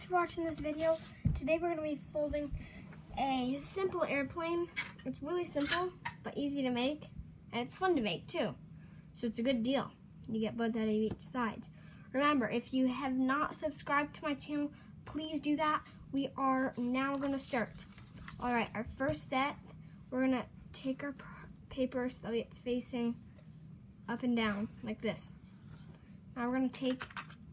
for watching this video. Today we're going to be folding a simple airplane. It's really simple, but easy to make, and it's fun to make too. So it's a good deal. You get both out of each side. Remember, if you have not subscribed to my channel, please do that. We are now going to start. Alright, our first step, we're going to take our paper so that it's facing up and down like this. Now we're going to take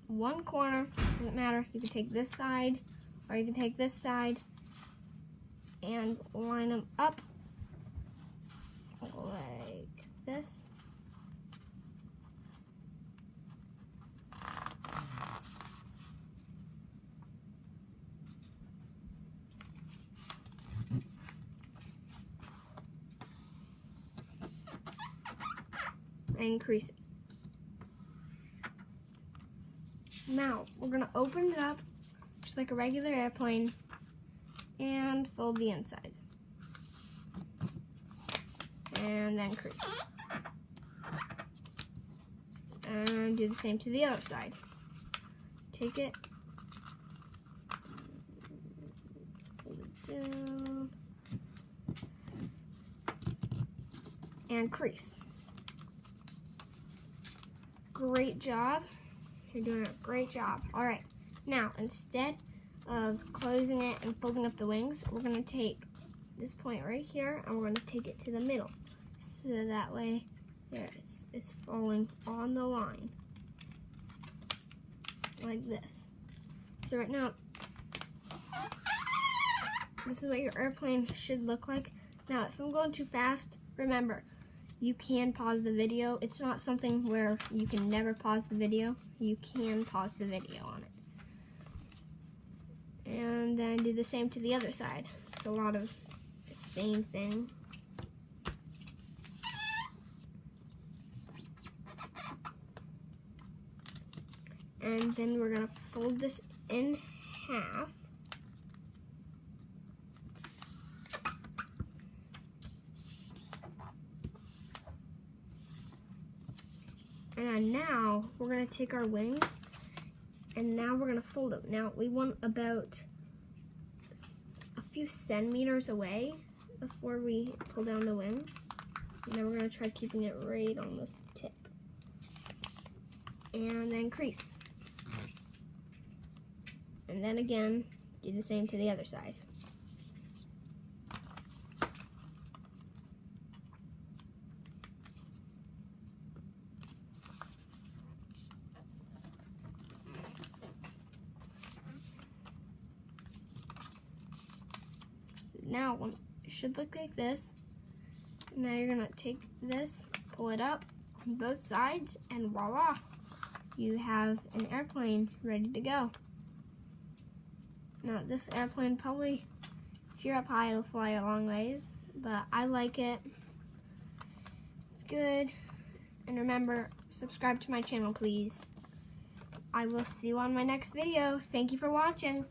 one corner, doesn't matter, you can take this side or you can take this side and line them up like this. And increase it. Now, we're going to open it up just like a regular airplane and fold the inside. And then crease. And do the same to the other side. Take it, fold it down, and crease. Great job. You're doing a great job. Alright, now instead of closing it and folding up the wings, we're going to take this point right here and we're going to take it to the middle. So that way, there it's falling on the line. Like this. So right now, this is what your airplane should look like. Now, if I'm going too fast, remember, you can pause the video. It's not something where you can never pause the video. You can pause the video on it. And then do the same to the other side. It's a lot of the same thing. And then we're going to fold this in half. And now we're going to take our wings and now we're going to fold them. Now we want about a few centimeters away before we pull down the wing. And then we're going to try keeping it right on this tip. And then crease. And then again, do the same to the other side. Now it should look like this. Now you're gonna take this, pull it up on both sides, and voila, you have an airplane ready to go. Now this airplane probably, if you're up high, it'll fly a long ways, but I like it. It's good. And remember, subscribe to my channel, please. I will see you on my next video. Thank you for watching.